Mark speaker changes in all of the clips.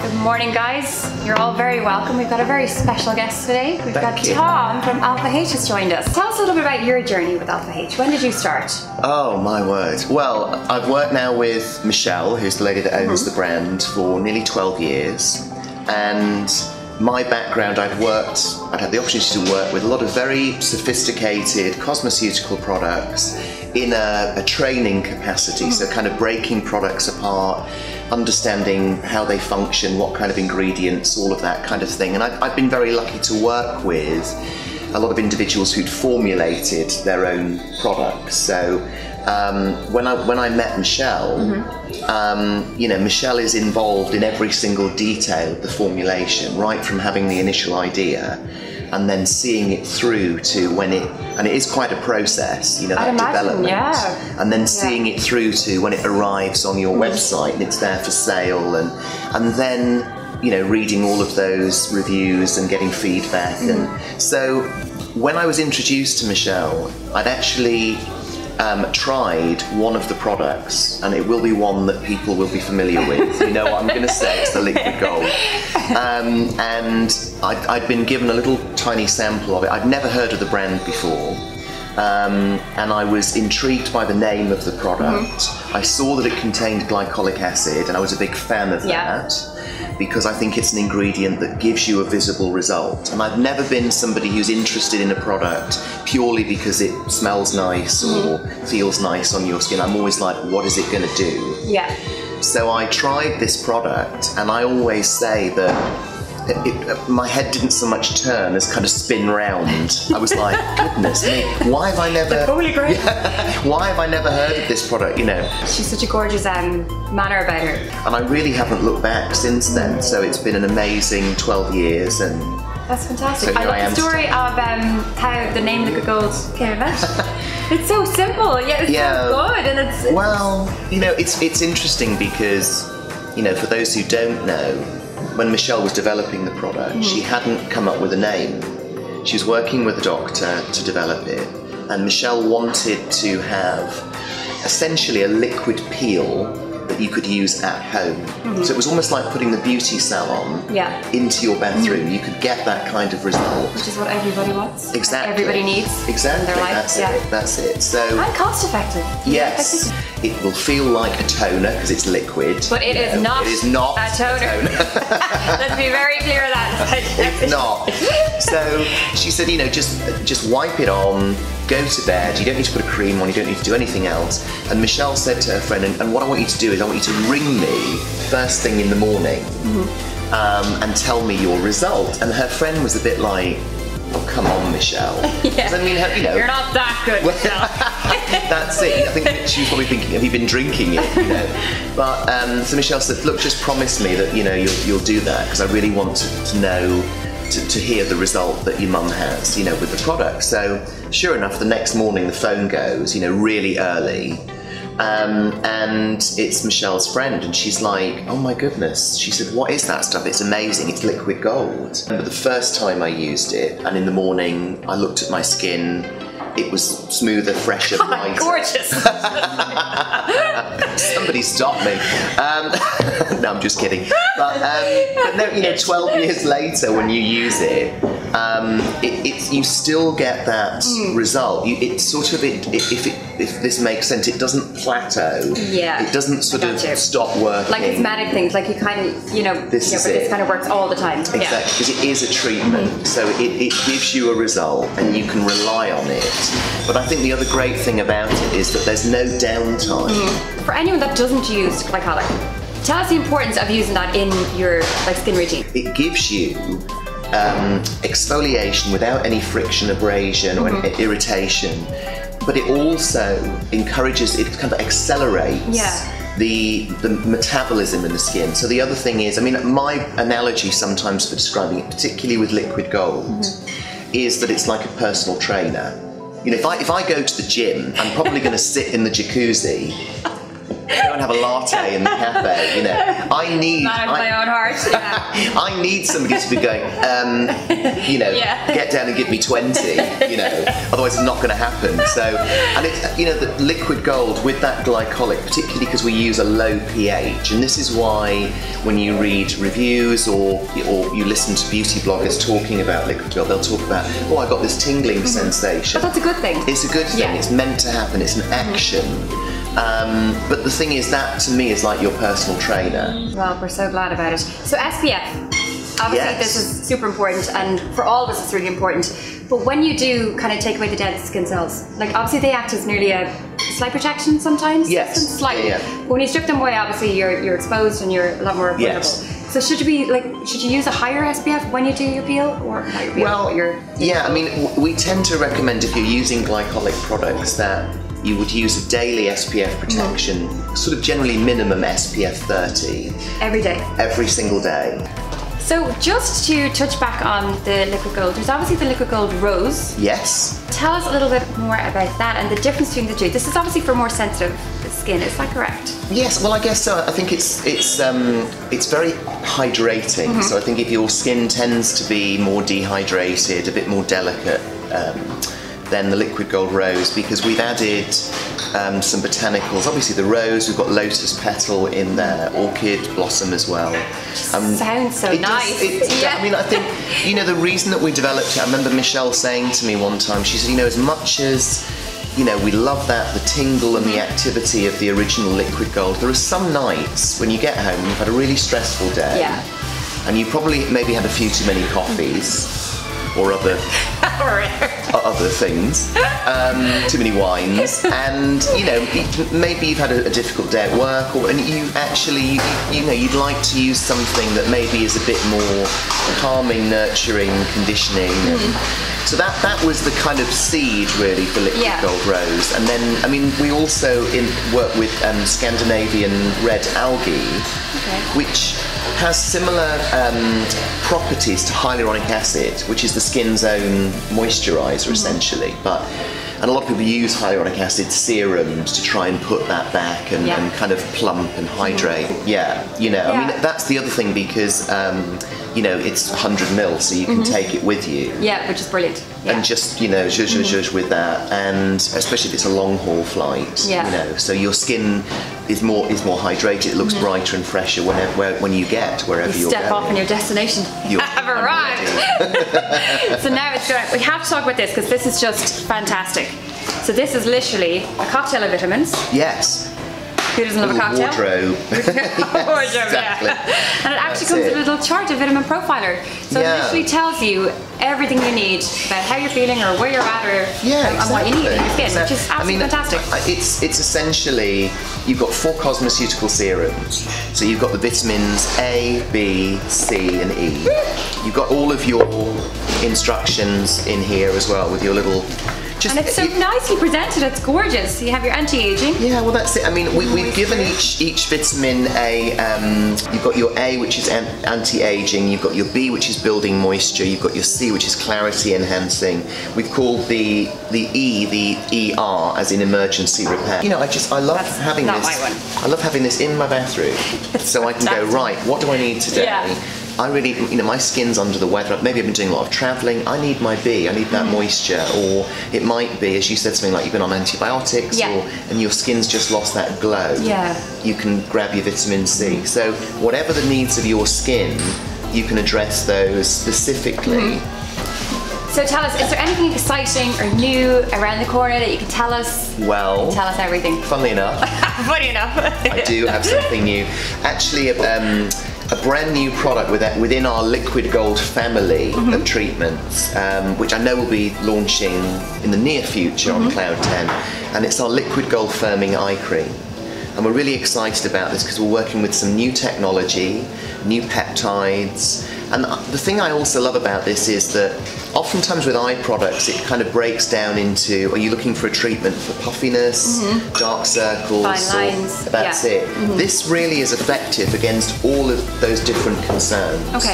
Speaker 1: Good morning, guys. You're all very welcome. We've got a very special guest today. We've got Tom from Alpha H has joined us. Tell us a little bit about your journey with Alpha H. When did you start?
Speaker 2: Oh my word. Well, I've worked now with Michelle, who's the lady that owns the brand, for nearly 12 years. And my background, I've had the opportunity to work with a lot of very sophisticated cosmeceutical products in a training capacity, so kind of breaking products apart, understanding how they function, what kind of ingredients, all of that kind of thing. And I've been very lucky to work with a lot of individuals who'd formulated their own products. So when I met Michelle, you know, Michelle is involved in every single detail of the formulation, right from having the initial idea and then seeing it through to when and it is quite a process, you know, that development.
Speaker 1: Yeah.
Speaker 2: And then seeing it through to when it arrives on your website and it's there for sale, and then, you know, reading all of those reviews and getting feedback. And so when I was introduced to Michelle, I'd actually tried one of the products, and it will be one that people will be familiar with. You know what I'm going to say, it's the Liquid Gold. And I'd been given a little tiny sample of it. I'd never heard of the brand before. And I was intrigued by the name of the product. I saw that it contained glycolic acid, and I was a big fan of that, because I think it's an ingredient that gives you a visible result. And I've never been somebody who's interested in a product purely because it smells nice or feels nice on your skin. I'm always like, what is it going to do? Yeah. So I tried this product, and I always say that my head didn't so much turn as kind of spin round. I was like, goodness me, why have I never...
Speaker 1: Holy grail.
Speaker 2: Why have I never heard of this product, you know?
Speaker 1: She's such a gorgeous manner about her.
Speaker 2: And I really haven't looked back since then, so it's been an amazing 12 years. And
Speaker 1: that's fantastic.
Speaker 2: So
Speaker 1: I love the story of how the name Liquid Gold came about. It's so simple, yet it's so good, and it's...
Speaker 2: Well, you know, it's interesting because, you know, for those who don't know, when Michelle was developing the product, she hadn't come up with a name. She was working with a doctor to develop it, and Michelle wanted to have essentially a liquid peel that you could use at home. So it was almost like putting the beauty salon into your bathroom. You could get that kind of result.
Speaker 1: Which is what everybody wants.
Speaker 2: Exactly.
Speaker 1: Everybody needs.
Speaker 2: Exactly.
Speaker 1: In their life.
Speaker 2: That's it. So.
Speaker 1: And cost effective.
Speaker 2: Yes. It will feel like a toner because it's liquid.
Speaker 1: But it is not.
Speaker 2: It is not
Speaker 1: a toner. Let's be very clear of that.
Speaker 2: It's not. So she said, you know, just wipe it on, go to bed. You don't need to put a cream on. You don't need to do anything else. And Michelle said to her friend, and what I want you to do is I want you to ring me first thing in the morning and tell me your result. And her friend was a bit like, oh, come on, Michelle. I mean, you know,
Speaker 1: you're not that good, Michelle.
Speaker 2: That's it. I think she was probably thinking, have you been drinking it? You know. But so Michelle said, look, just promise me that, you know, you'll do that, because I really want to know, to hear the result that your mum has, you know, with the product. So sure enough, the next morning the phone goes, you know, really early. And it's Michelle's friend, and she's like, oh my goodness. She said, what is that stuff? It's amazing, it's Liquid Gold. But the first time I used it, and in the morning I looked at my skin, it was smoother, fresher, lighter.
Speaker 1: Gorgeous.
Speaker 2: Somebody stop me. No, I'm just kidding. But no, you know, 12 years later, when you use it, you still get that result. It's sort of if this makes sense, it doesn't plateau. Yeah. It doesn't sort of stop working.
Speaker 1: Like cosmetic things, like you kind of, you know, this kind of works all the time.
Speaker 2: Exactly, because it is a treatment, so it gives you a result, and you can rely on it. But I think the other great thing about it is that there's no downtime.
Speaker 1: For anyone that doesn't use glycolic, tell us the importance of using that in your skin routine.
Speaker 2: It gives you exfoliation without any friction, abrasion, or irritation. But it also encourages, it kind of accelerates the metabolism in the skin. So the other thing is, I mean, my analogy sometimes for describing it, particularly with Liquid Gold, is that it's like a personal trainer. You know, if I go to the gym, I'm probably going to sit in the jacuzzi. You know what don't have a latte in the cafe, you know. I need...
Speaker 1: Man of my own heart. Yeah.
Speaker 2: I need somebody to be going, you know, get down and give me 20, you know, otherwise it's not going to happen. So, and it's, you know, the liquid gold with that glycolic, particularly because we use a low pH, and this is why when you read reviews or you listen to beauty bloggers talking about liquid gold, they'll talk about, oh, I got this tingling sensation.
Speaker 1: But that's a good thing.
Speaker 2: It's a good thing. It's meant to happen. It's an action. But the thing is, that to me is like your personal trainer.
Speaker 1: Well, we're so glad about it. So SPF, obviously this is super important, and for all of us it's really important. But when you do kind of take away the dead skin cells, like obviously they act as nearly a slight protection sometimes.
Speaker 2: Yes.
Speaker 1: Slightly. But when you strip them away, obviously you're exposed and you're a lot more vulnerable.
Speaker 2: Yes.
Speaker 1: So should you use a higher SPF when you do your peel, or not your peel?
Speaker 2: Well, yeah. I mean, we tend to recommend if you're using glycolic products that you would use a daily SPF protection, sort of generally minimum SPF 30.
Speaker 1: Every day.
Speaker 2: Every single day.
Speaker 1: So just to touch back on the liquid gold, there's obviously the liquid gold rose.
Speaker 2: Yes.
Speaker 1: Tell us a little bit more about that and the difference between the two. This is obviously for more sensitive skin, is that correct?
Speaker 2: Yes, well I guess so. I think it's very hydrating. So I think if your skin tends to be more dehydrated, a bit more delicate, than the liquid gold rose, because we've added some botanicals. Obviously the rose, we've got lotus petal in there, orchid blossom as well.
Speaker 1: Sounds so nice.
Speaker 2: I mean, I think, you know, the reason that we developed it, I remember Michelle saying to me one time, she said, you know, as much as, you know, we love that, the tingle and the activity of the original liquid gold, there are some nights when you get home, you've had a really stressful day, and you probably maybe had a few too many coffees, or other things, too many wines, and you know, maybe you've had a difficult day at work, and you actually, you know, you'd like to use something that maybe is a bit more calming, nurturing, conditioning. So that was the kind of seed really for liquid gold rose. And then, I mean, we also work with Scandinavian red algae, which has similar properties to hyaluronic acid, which is the skin's own moisturizer essentially. And a lot of people use hyaluronic acid serums to try and put that back and kind of plump and hydrate. You know, I mean, that's the other thing, because you know, it's 100 ml, so you can take it with you. Yeah,
Speaker 1: which is brilliant.
Speaker 2: And just, you know, zhuzh with that, and especially if it's a long haul flight, you know, so your skin is more hydrated. It looks brighter and fresher when you get wherever you're going.
Speaker 1: Step off in your destination. You have arrived. So now it's going. We have to talk about this because this is just fantastic. So this is literally a cocktail of vitamins.
Speaker 2: Yes.
Speaker 1: Who doesn't love a cocktail?
Speaker 2: Wardrobe.
Speaker 1: Exactly. And it actually comes with a little chart, a vitamin profiler. So it literally tells you everything you need about how you're feeling or where you're at, or and what you need in your skin, which is absolutely fantastic.
Speaker 2: It's essentially, you've got 4 cosmeceutical serums. So you've got the vitamins A, B, C and E. You've got all of your instructions in here as well with your little...
Speaker 1: and it's so nicely presented, it's gorgeous. You have your anti-aging.
Speaker 2: Yeah, well that's it. I mean, we've given each vitamin a, you've got your A, which is anti-aging, you've got your B, which is building moisture, you've got your C, which is clarity enhancing. We've called the E, the ER, as in emergency repair. You know, I love having this. I love having this in my bathroom, so I can go, right, what do I need today? I really, you know, my skin's under the weather. Maybe I've been doing a lot of travelling. I need my B. I need that moisture. Or it might be, as you said, something like you've been on antibiotics, and your skin's just lost that glow. You can grab your vitamin C. So whatever the needs of your skin, you can address those specifically.
Speaker 1: So tell us, is there anything exciting or new around the corner that you can tell us?
Speaker 2: Well,
Speaker 1: tell us everything.
Speaker 2: Funnily enough, I do have something new. Actually, a brand new product within our liquid gold family of treatments, which I know will be launching in the near future on Cloud 10, and it's our liquid gold firming eye cream. And we're really excited about this because we're working with some new technology, new peptides. And the thing I also love about this is that oftentimes with eye products, it kind of breaks down into, are you looking for a treatment for puffiness, dark circles,
Speaker 1: fine lines?
Speaker 2: That's it. This really is effective against all of those different concerns.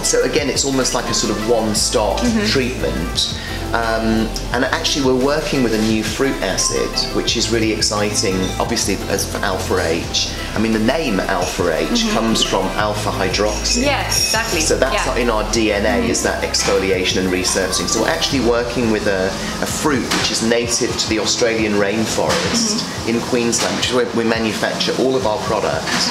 Speaker 2: So again, it's almost like a sort of one-stop treatment. And actually we're working with a new fruit acid, which is really exciting, obviously as for alpha H. I mean, the name alpha H comes from alpha hydroxy.
Speaker 1: Yeah, exactly.
Speaker 2: So that's in our DNA, is that exfoliation and resurfacing. So we're actually working with a fruit which is native to the Australian rainforest in Queensland, which is where we manufacture all of our products.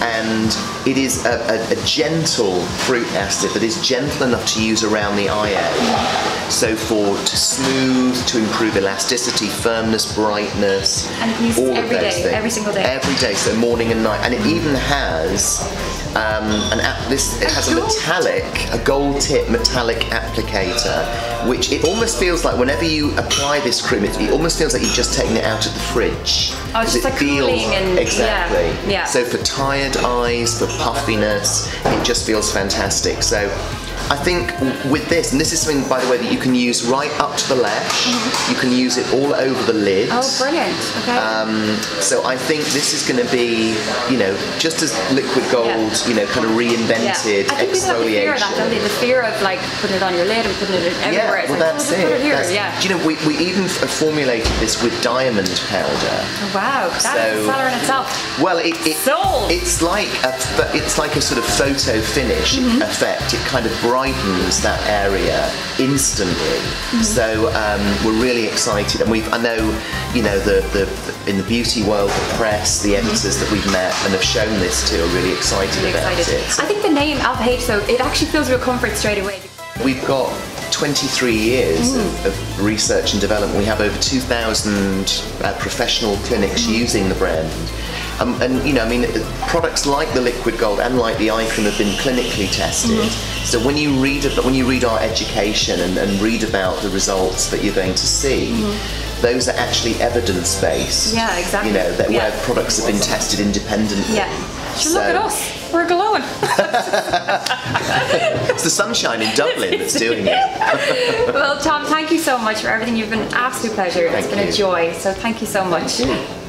Speaker 2: And it is a gentle fruit acid that is gentle enough to use around the eye area. So to smooth, to improve elasticity, firmness, brightness,
Speaker 1: and you can use
Speaker 2: all
Speaker 1: it every
Speaker 2: of those
Speaker 1: day,
Speaker 2: things.
Speaker 1: every single day.
Speaker 2: Every day, so morning and night. And it even has it has a gold tip metallic applicator, which it almost feels like whenever you apply this cream, it almost feels like you've just taken it out of the fridge.
Speaker 1: Oh, it's just like cooling and
Speaker 2: exactly.
Speaker 1: Yeah.
Speaker 2: So for tired eyes, for puffiness, it just feels fantastic. So I think with this, and this is something, by the way, that you can use right up to the lash. You can use it all over the lids.
Speaker 1: Oh, brilliant. Okay.
Speaker 2: So I think this is going to be, just as liquid gold, kind of reinvented
Speaker 1: I think
Speaker 2: exfoliation.
Speaker 1: people have the fear of that, don't they? The fear of like putting it on your lid and putting it everywhere.
Speaker 2: Yeah, well, that's it.
Speaker 1: Put it here.
Speaker 2: Do you know, we even formulated this with diamond powder.
Speaker 1: Oh, wow, that is a seller in itself.
Speaker 2: Well,
Speaker 1: sold.
Speaker 2: It's like a sort of photo finish effect. It kind of brightens that area instantly. So we're really excited, and I know, in the beauty world, the press, the editors that we've met and have shown this to are really excited about it.
Speaker 1: I think the name Alpha H, though, it actually feels real comfort straight away.
Speaker 2: We've got 23 years of research and development. We have over 2,000 professional clinics using the brand. Products like the liquid gold and like the eye cream have been clinically tested. So when you read our education and read about the results that you're going to see, those are actually evidence-based.
Speaker 1: Yeah, exactly.
Speaker 2: Where products have been tested independently.
Speaker 1: Yeah. Look at us. We're glowing.
Speaker 2: It's the sunshine in Dublin that's doing it.
Speaker 1: Well, Tom, thank you so much for everything. You've been an absolute pleasure. It's been a joy. So thank you so much.
Speaker 2: Thank you.